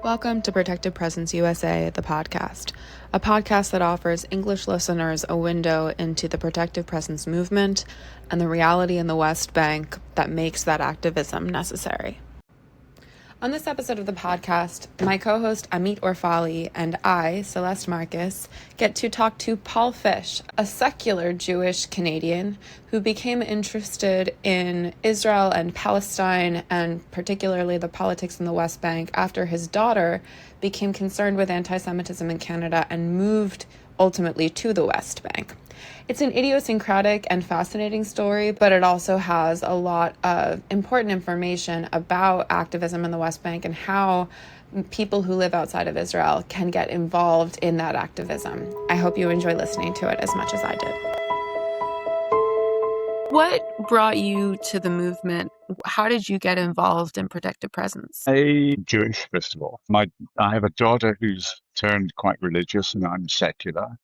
Welcome to Protected Presence USA, the podcast, a podcast that offers English listeners a window into the Protective Presence movement and the reality in the West Bank that makes that activism necessary. On this episode of the podcast, my co-host Amit Orfali and I, Celeste Marcus, get to talk to Paul Fish, a secular Jewish Canadian who became interested in Israel and Palestine, and particularly the politics in the West Bank, after his daughter became concerned with anti-Semitism in Canada and moved ultimately to the West Bank. It's an idiosyncratic and fascinating story, but it also has a lot of important information about activism in the West Bank and how people who live outside of Israel can get involved in that activism. I hope you enjoy listening to it as much as I did. What brought you to the movement? How did you get involved in Protective Presence? I'm Jewish, first of all. I have a daughter who's turned quite religious, and I'm secular.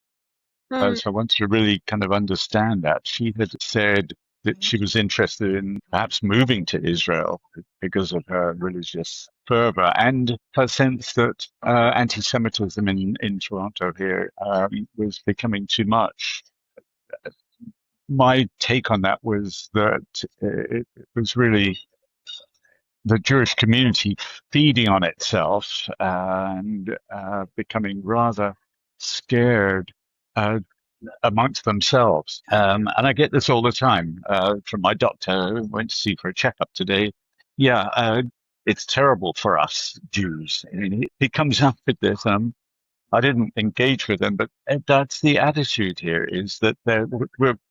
So I wanted to really kind of understand that. She had said that she was interested in perhaps moving to Israel because of her religious fervor and her sense that anti-Semitism in Toronto here was becoming too much. My take on that was that it was really the Jewish community feeding on itself and becoming rather scared amongst themselves. And I get this all the time from my doctor who went to see for a checkup today. It's terrible for us Jews. I mean, he comes up with this. I didn't engage with him, but that's the attitude here, is that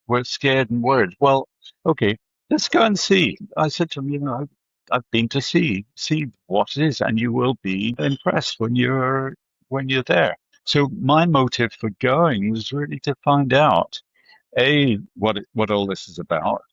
we're scared and worried. Well, okay, let's go and see. I said to him, I've been to see what it is, and you will be impressed when you're there. So my motive for going was really to find out what all this is about,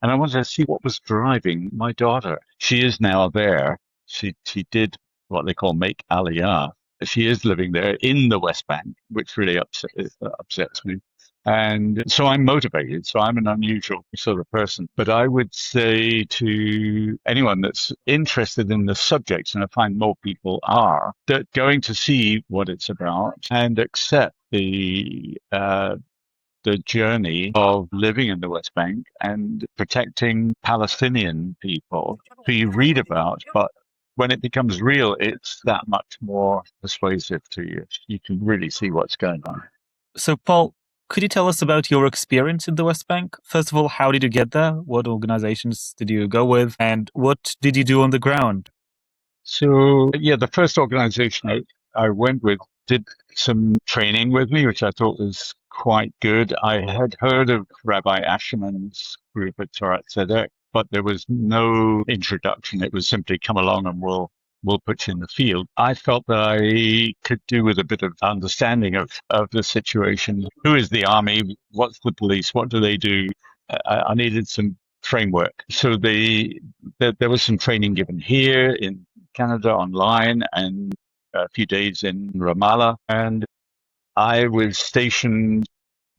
and I wanted to see what was driving my daughter. She is now there. She did what they call make Aliyah. She is living there in the West Bank, which really upsets me. And so I'm motivated. So I'm an unusual sort of person. But I would say to anyone that's interested in the subject, and I find more people are, that going to see what it's about and accept the journey of living in the West Bank and protecting Palestinian people, who you read about, but when it becomes real, it's that much more persuasive to you. You can really see what's going on. So, Paul, could you tell us about your experience in the West Bank? First of all, how did you get there? What organizations did you go with? And what did you do on the ground? So, the first organization I went with did some training with me, which I thought was quite good. I had heard of Rabbi Asherman's group at Torah Tzedek, but there was no introduction. It was simply come along and we'll put you in the field. I felt that I could do with a bit of understanding of the situation. Who is the army? What's the police? What do they do? I needed some framework. So there was some training given here in Canada online and a few days in Ramallah. And I was stationed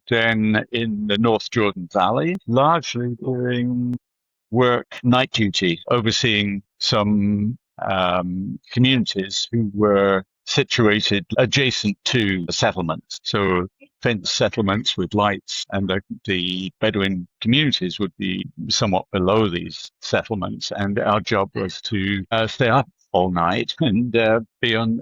then in the North Jordan Valley, largely doing work night duty, overseeing some communities who were situated adjacent to the settlements. So fenced settlements with lights, and the Bedouin communities would be somewhat below these settlements. And our job was to stay up all night and be on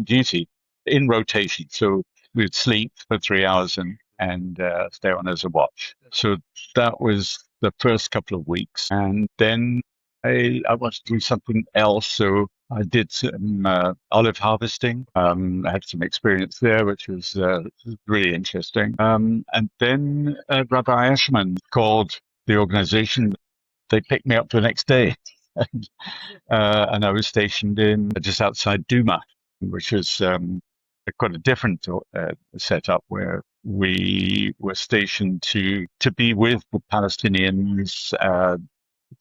duty in rotation. So we'd sleep for 3 hours and stay on as a watch. So that was the first couple of weeks. And then I wanted to do something else. So I did some olive harvesting. I had some experience there, which was really interesting. And then Rabbi Ashman called the organization. They picked me up the next day. And I was stationed in just outside Duma, which is quite a different setup, where we were stationed to be with the Palestinians,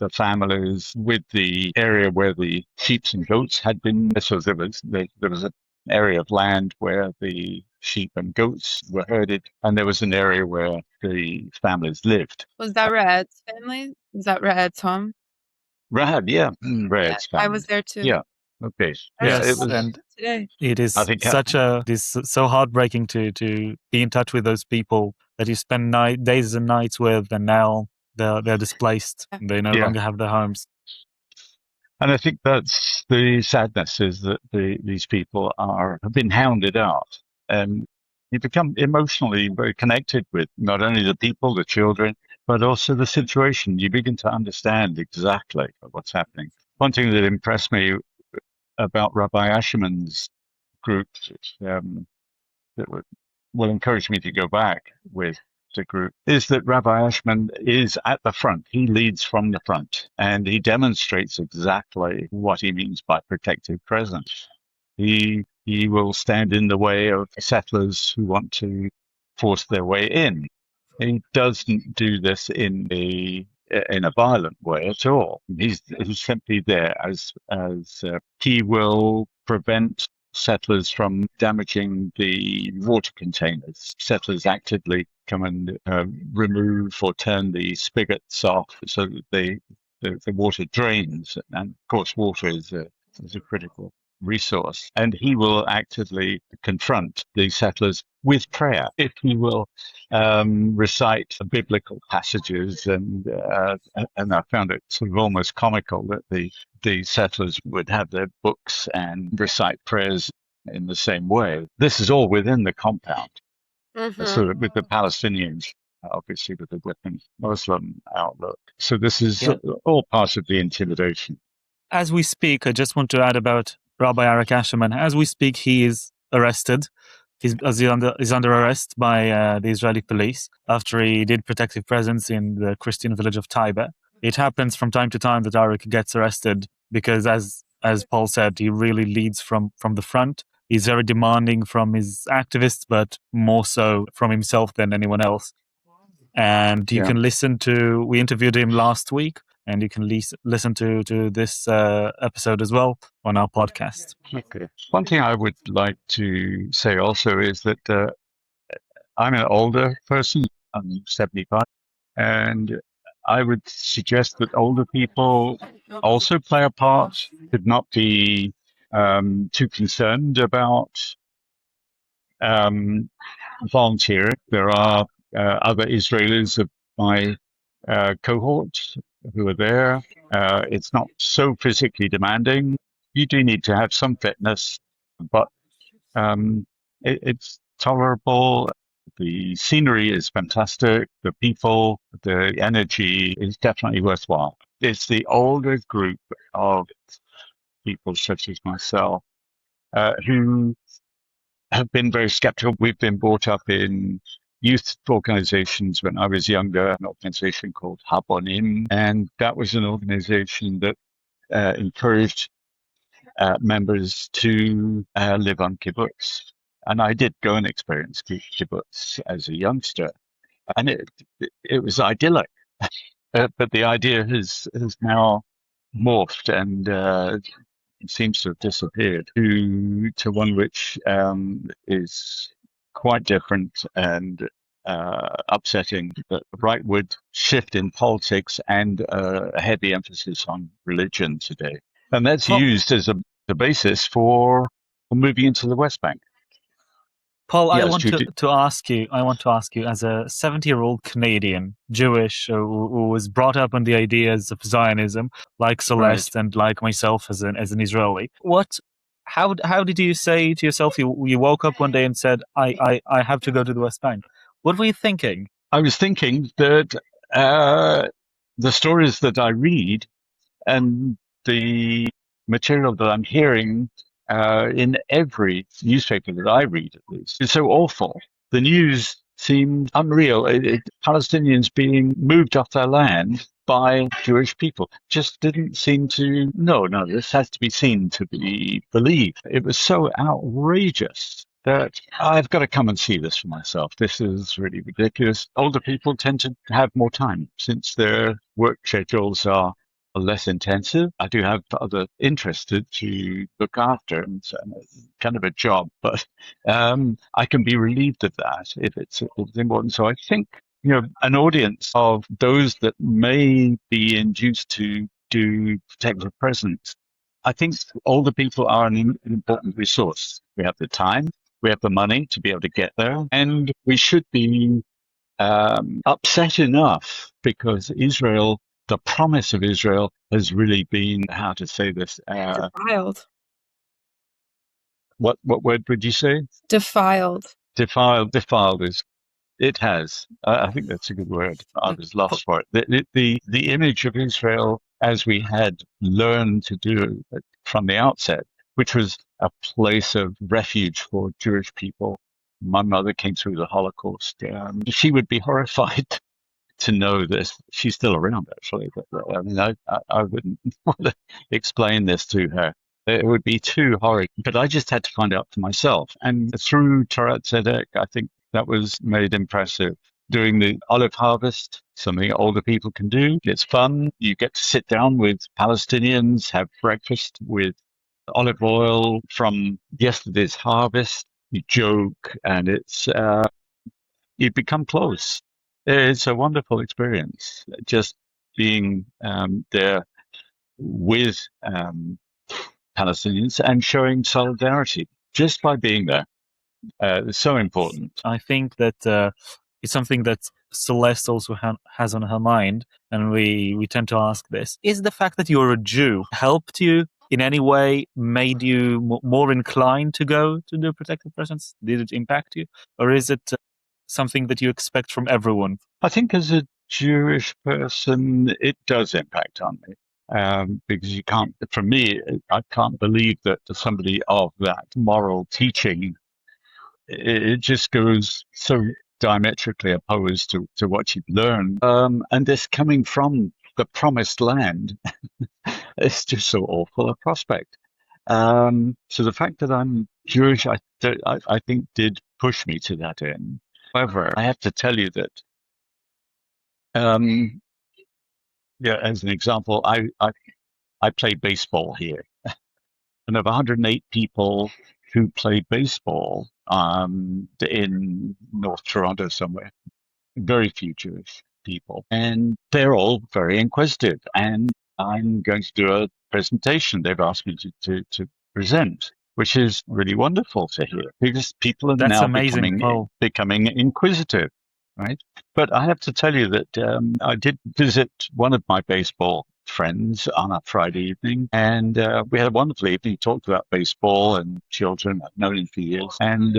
the families, with the area where the sheep and goats had been. So there was an area of land where the sheep and goats were herded, and there was an area where the families lived. Was that Red's family? Was that Red's home? Rahab, yeah, Red's family. I was there too. Yeah. Okay. Yeah, Yes, it was. and Today. it I is think. it is so heartbreaking to be in touch with those people that you spend days and nights with, and now they're displaced. They no Yeah, longer have their homes. and I think that's the sadness is that these people have been hounded out, and you become emotionally very connected with not only the people, the children, but also the situation. You begin to understand exactly what's happening. One thing that impressed me about Rabbi Asherman's group, that will encourage me to go back with the group, is that Rabbi Ashman is at the front. He leads from the front and he demonstrates exactly what he means by protective presence. He will stand in the way of settlers who want to force their way in. He doesn't do this in a violent way at all. He's simply there as he will prevent settlers from damaging the water containers. Settlers actively come and remove or turn the spigots off so that the water drains. And of course, water is a critical resource. And he will actively confront the settlers with prayer, if he will recite biblical passages, and I found it sort of almost comical that the settlers would have their books and recite prayers in the same way. This is all within the compound, sort of with the Palestinians, obviously with a different Muslim outlook. So this is Yeah. all part of the intimidation. As we speak, I just want to add about Rabbi Arik Asherman. As we speak, he is arrested. He's under arrest by the Israeli police after he did protective presence in the Christian village of Taiba. It happens from time to time that Arik gets arrested because, as Paul said, he really leads from the front. He's very demanding from his activists, but more so from himself than anyone else. And you Yeah. can listen to, we interviewed him last week, and you can listen to this episode as well on our podcast. Okay. One thing I would like to say also is that I'm an older person. I'm 75, and I would suggest that older people also play a part. Should not be too concerned about um, volunteering. There are other Israelis of my cohort who are there. It's not so physically demanding. You do need to have some fitness, but it's tolerable. The scenery is fantastic. The people, the energy is definitely worthwhile. It's the older group of people such as myself who have been very skeptical. We've been brought up in youth organizations when I was younger, an organization called Habonim, and that was an organization that encouraged members to live on kibbutz. And I did go and experience kibbutz as a youngster, and it was idyllic. But the idea has now morphed and seems to have disappeared to one which is quite different and upsetting. The rightward shift in politics and a heavy emphasis on religion today, and that's Paul, used as the basis for moving into the West Bank. Paul, I Yes, want Judy. to ask you. I want to ask you, as a 70-year-old Canadian, Jewish, who was brought up on the ideas of Zionism, like Right. Celeste and like myself as an Israeli. How did you say to yourself? You woke up one day and said, I have to go to the West Bank. What were you thinking? I was thinking that the stories that I read and the material that I'm hearing in every newspaper that I read, at least, is so awful. The news seemed unreal. Palestinians being moved off their land by Jewish people just didn't seem to. No, this has to be seen to be believed. It was so outrageous that I've got to come and see this for myself. This is really ridiculous. Older people tend to have more time since their work schedules are less intensive. I do have other interests to look after, and so it's kind of a job, but I can be relieved of that if it's important. So I think, an audience of those that may be induced to do protective presence I think older people are an important resource. We have the time, we have the money to be able to get there, and we should be upset enough because Israel, the promise of Israel, has really been, how to say this? Defiled. What word would you say? Defiled. Defiled is. It has. I think that's a good word. I was lost for it. The image of Israel as we had learned to do from the outset, which was a place of refuge for Jewish people. My mother came through the Holocaust. She would be horrified to know this. She's still around, actually. But I mean, I wouldn't want to explain this to her. It would be too horrid. But I just had to find out for myself. And through Torah Tzedek, I think that was made impressive. Doing the olive harvest, something older people can do. It's fun. You get to sit down with Palestinians, have breakfast with olive oil from yesterday's harvest. You joke, and you become close. It's a wonderful experience. Just being there with Palestinians and showing solidarity just by being there. It's so important. I think that it's something that Celeste also has on her mind, and we tend to ask this. Is the fact that you're a Jew helped you in any way, made you more inclined to go to the protective presence? Did it impact you? Or is it something that you expect from everyone? I think as a Jewish person, it does impact on me. Because you can't, for me, I can't believe that somebody of that moral teaching, it just goes so diametrically opposed to what you've learned. And this coming from the promised land, it's just so awful a prospect. So the fact that I'm Jewish, I think did push me to that end. However, I have to tell you that, as an example, I play baseball here, and of 108 people who play baseball in North Toronto somewhere, very few Jewish people, and they're all very inquisitive. And I'm going to do a presentation. They've asked me to present, which is really wonderful to hear because people are That's now amazing, Paul. becoming inquisitive, right? But I have to tell you that I did visit one of my baseball friends on a Friday evening, and we had a wonderful evening. He talked about baseball and children. I've known him for years, and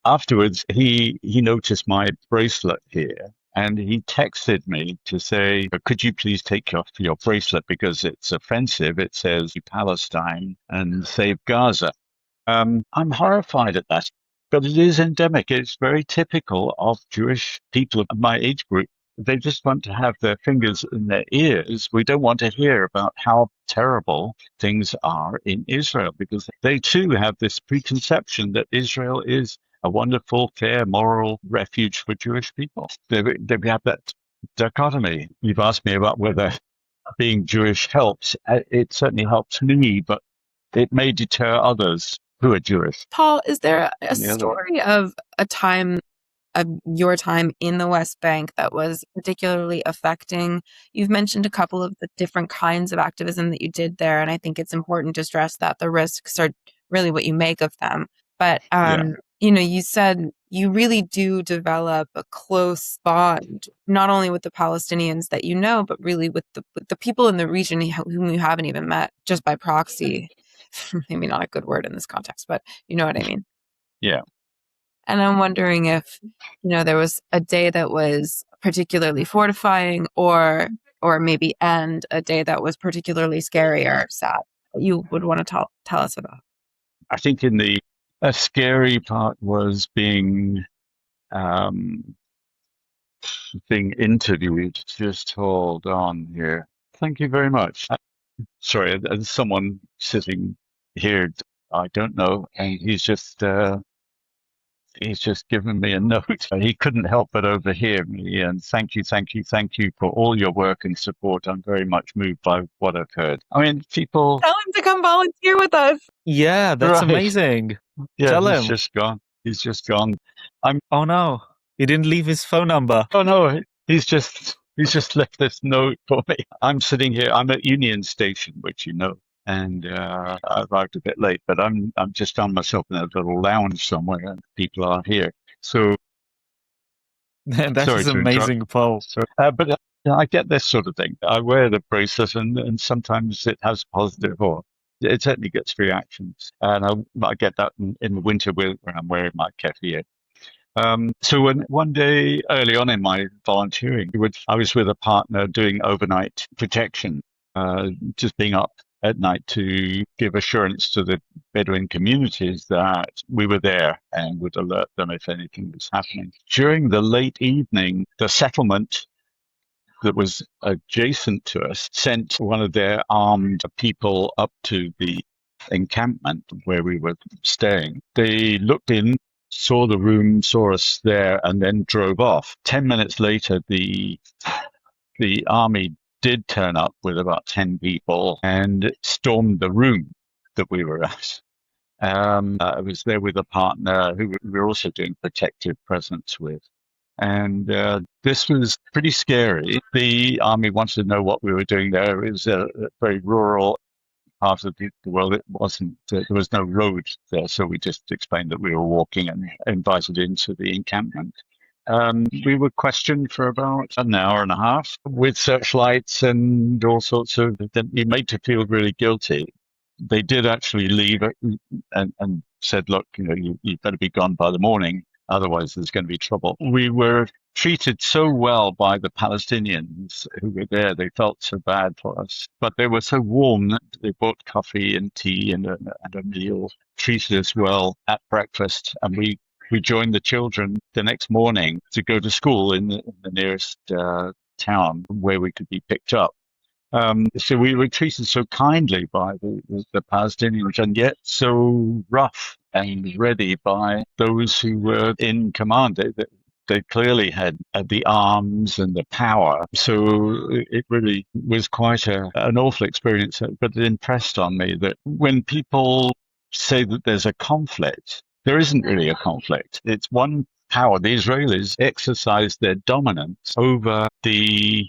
afterwards he noticed my bracelet here. And he texted me to say, could you please take off your bracelet because it's offensive. It says Palestine and save Gaza. I'm horrified at that, but it is endemic. It's very typical of Jewish people of my age group. They just want to have their fingers in their ears. We don't want to hear about how terrible things are in Israel because they too have this preconception that Israel is a wonderful, fair, moral refuge for Jewish people. They have that dichotomy. You've asked me about whether being Jewish helps. It certainly helps me, but it may deter others who are Jewish. Paul, is there a story of a time of your time in the West Bank that was particularly affecting? You've mentioned a couple of the different kinds of activism that you did there, and I think it's important to stress that the risks are really what you make of them. But you said you really do develop a close bond, not only with the Palestinians that you know, but really with the people in the region whom you haven't even met, just by proxy. Maybe not a good word in this context, but you know what I mean. Yeah. And I'm wondering if, there was a day that was particularly fortifying or maybe end a day that was particularly scary or sad that you would want to tell us about. I think a scary part was being interviewed. Just hold on here. Thank you very much. Sorry, there's someone sitting here. I don't know, and he's just given me a note. He couldn't help but overhear me. And thank you for all your work and support. I'm very much moved by what I've heard. I mean, people tell him to come volunteer with us. Yeah, that's Right. amazing. Yeah, Tell he's him. just gone. He's just gone. Oh no, he didn't leave his phone number. Oh no, he's just left this note for me. I'm sitting here. I'm at Union Station, which you know. and I arrived a bit late. But I'm just found myself in a little lounge somewhere, and people are here. So That sorry is to interrupt. amazing, Paul. So, but I get this sort of thing. I wear the bracelet, and sometimes it has positive, or it certainly gets reactions, and I get that in the winter when I'm wearing my keffiyeh. So one day early on in my volunteering, I was with a partner doing overnight protection, just being up at night to give assurance to the Bedouin communities that we were there and would alert them if anything was happening. During the late evening, the settlement that was adjacent to us sent one of their armed people up to the encampment where we were staying. They looked in, saw the room, saw us there, and then drove off. 10 minutes later, the army did turn up with about 10 people and stormed the room that we were at. I was there with a partner who we were also doing protective presence with. And this was pretty scary. The army wanted to know what we were doing there. It was a very rural part of the world. It wasn't, there was no road there. So we just explained that we were walking and invited into the encampment. We were questioned for about an hour and a half with searchlights and all sorts of, it made to feel really guilty. They did actually leave and said, look, you better be gone by the morning. Otherwise, there's going to be trouble. We were treated so well by the Palestinians who were there. They felt so bad for us, but they were so warm that they bought coffee and tea and a meal, treated us well at breakfast. And we joined the children the next morning to go to school in the nearest town where we could be picked up. So we were treated so kindly by the Palestinians, and yet so rough and ready by those who were in command. They clearly had the arms and the power. So it really was quite an awful experience, but it impressed on me that when people say that there's a conflict, there isn't really a conflict. It's one power. The Israelis exercise their dominance over the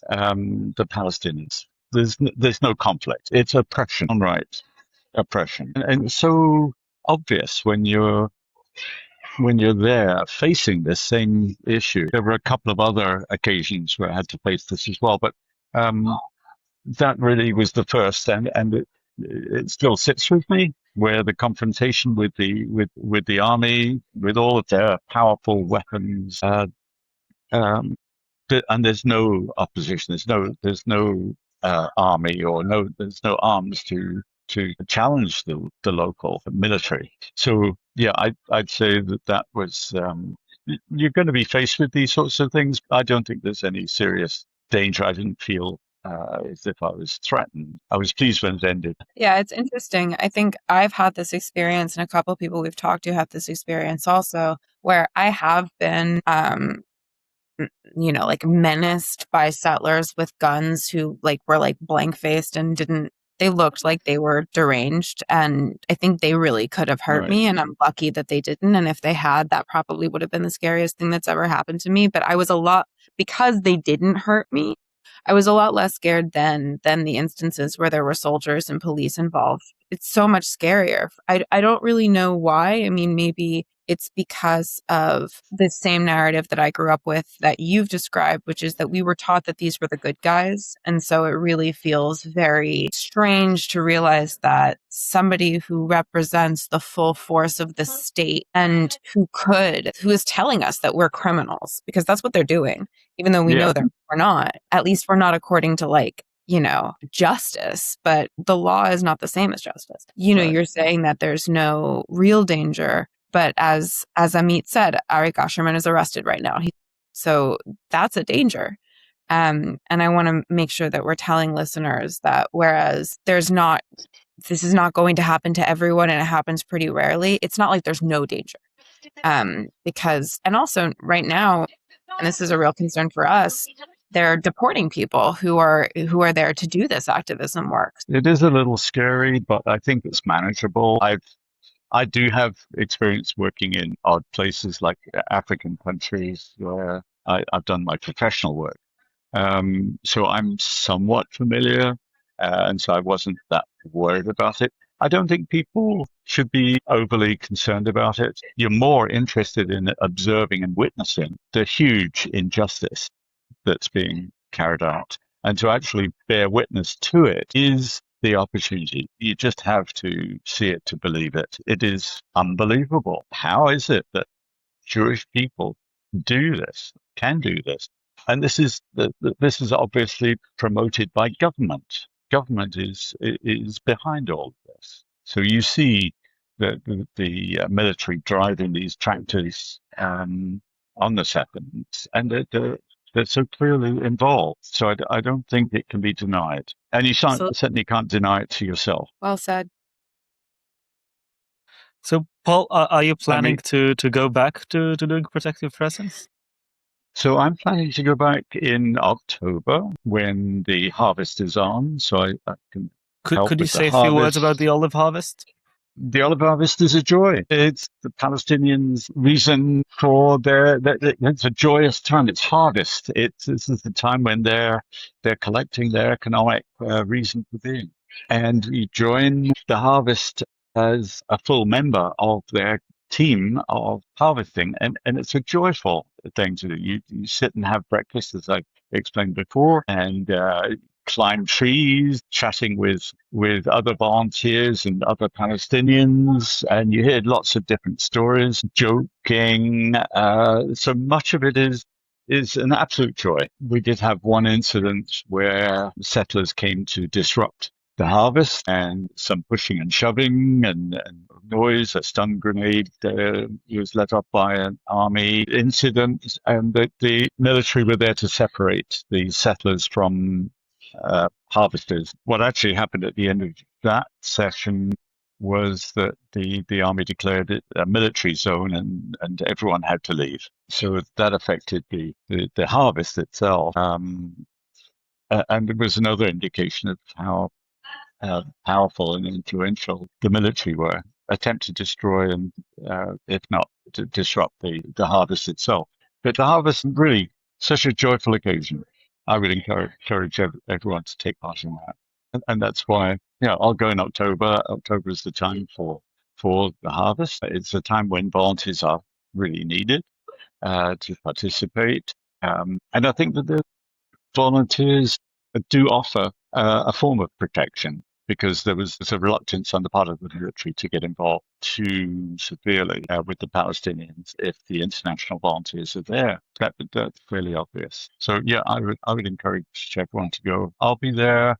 Palestinians. There's no conflict. It's oppression, right? Oppression, and it's so obvious when you're there facing this same issue. There were a couple of other occasions where I had to face this as well, but that really was the first, and it still sits with me. Where the confrontation with the army, with all of their powerful weapons, um, and there's no opposition. There's no army or there's no arms to challenge the local military. So yeah, I'd say that was you're going to be faced with these sorts of things. I don't think there's any serious danger. I didn't feel as if I was threatened. I was pleased when it ended. Yeah, it's interesting. I think I've had this experience, and a couple of people we've talked to have this experience also, where I have been like menaced by settlers with guns who were blank faced and they looked like they were deranged. And I think they really could have hurt me. And I'm lucky that they didn't. And if they had, that probably would have been the scariest thing that's ever happened to me. But because they didn't hurt me, I was a lot less scared than the instances where there were soldiers and police involved. It's so much scarier. I don't really know why. I mean, maybe it's because of the same narrative that I grew up with that you've described, which is that we were taught that these were the good guys. And so it really feels very strange to realize that somebody who represents the full force of the state and who is telling us that we're criminals, because that's what they're doing, even though we know that we're not. At least we're not according to justice, but the law is not the same as justice. You're saying that there's no real danger, but as Amit said, Arik Asherman is arrested right now. So that's a danger. And I want to make sure that we're telling listeners that whereas this is not going to happen to everyone and it happens pretty rarely, it's not like there's no danger. And also right now, and this is a real concern for us, they're deporting people who are there to do this activism work. It is a little scary, but I think it's manageable. I do have experience working in odd places like African countries where I've done my professional work. So I'm somewhat familiar, and so I wasn't that worried about it. I don't think people should be overly concerned about it. You're more interested in observing and witnessing the huge injustice that's being carried out. And to actually bear witness to it is the opportunity. You just have to see it to believe it. It is unbelievable. How is it that Jewish people do this, can do this? And this is obviously promoted by government. Government is behind all of this. So you see the military driving these tractors on the settlements, and they're so clearly involved. So I don't think it can be denied, and you certainly can't deny it to yourself. Well said. So, Paul, are you planning to go back to doing protective presence? So I'm planning to go back in October when the harvest is on, so I can help Could you with say the a few words harvest. about the olive harvest? The olive harvest is a joy. It's the Palestinians' reason for it's a joyous time. It's harvest. This is the time when they're collecting their economic reason for being. And you join the harvest as a full member of their team of harvesting, and it's a joyful thing to do. You sit and have breakfast, as I explained before, and climb trees, chatting with other volunteers and other Palestinians, and you hear lots of different stories, joking. So much of it is an absolute joy. We did have one incident where settlers came to disrupt the harvest, and some pushing and shoving and noise. A stun grenade was let off by an army incident, and the military were there to separate the settlers from harvesters. What actually happened at the end of that session was that the army declared it a military zone, and everyone had to leave. So that affected the harvest itself. And it was another indication of how powerful and influential the military were. Attempt to destroy and, if not to disrupt the harvest itself. But the harvest is really such a joyful occasion. I would encourage everyone to take part in that. And that's why, I'll go in October. October is the time for the harvest. It's a time when volunteers are really needed to participate. And I think that the volunteers do offer a form of protection, because there was a reluctance on the part of the military to get involved too severely with the Palestinians if the international volunteers are there. That's fairly obvious. So yeah, I would encourage everyone to go. I'll be there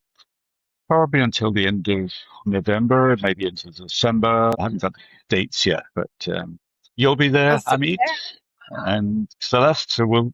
probably until the end of November, maybe into December. I haven't got dates yet, but you'll be there, Amit, and Celeste. So we'll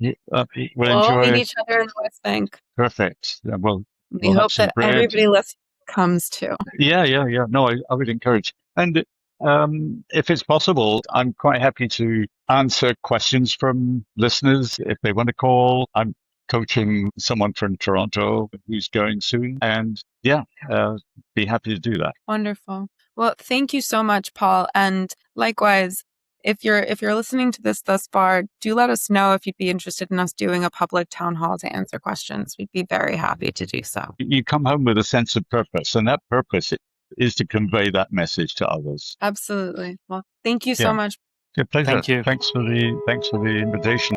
We'll meet enjoy. each other in the West Bank. Perfect. We hope that everybody listening comes too. Yeah. No, I would encourage. And if it's possible, I'm quite happy to answer questions from listeners if they want to call. I'm coaching someone from Toronto who's going soon, and be happy to do that. Wonderful. Well, thank you so much, Paul. And likewise, if you're listening to this thus far, do let us know if you'd be interested in us doing a public town hall to answer questions. We'd be very happy to do so. You come home with a sense of purpose, and that purpose is to convey that message to others. Absolutely. Well, thank you so much. It's a pleasure. Thank you. Thanks for the invitation.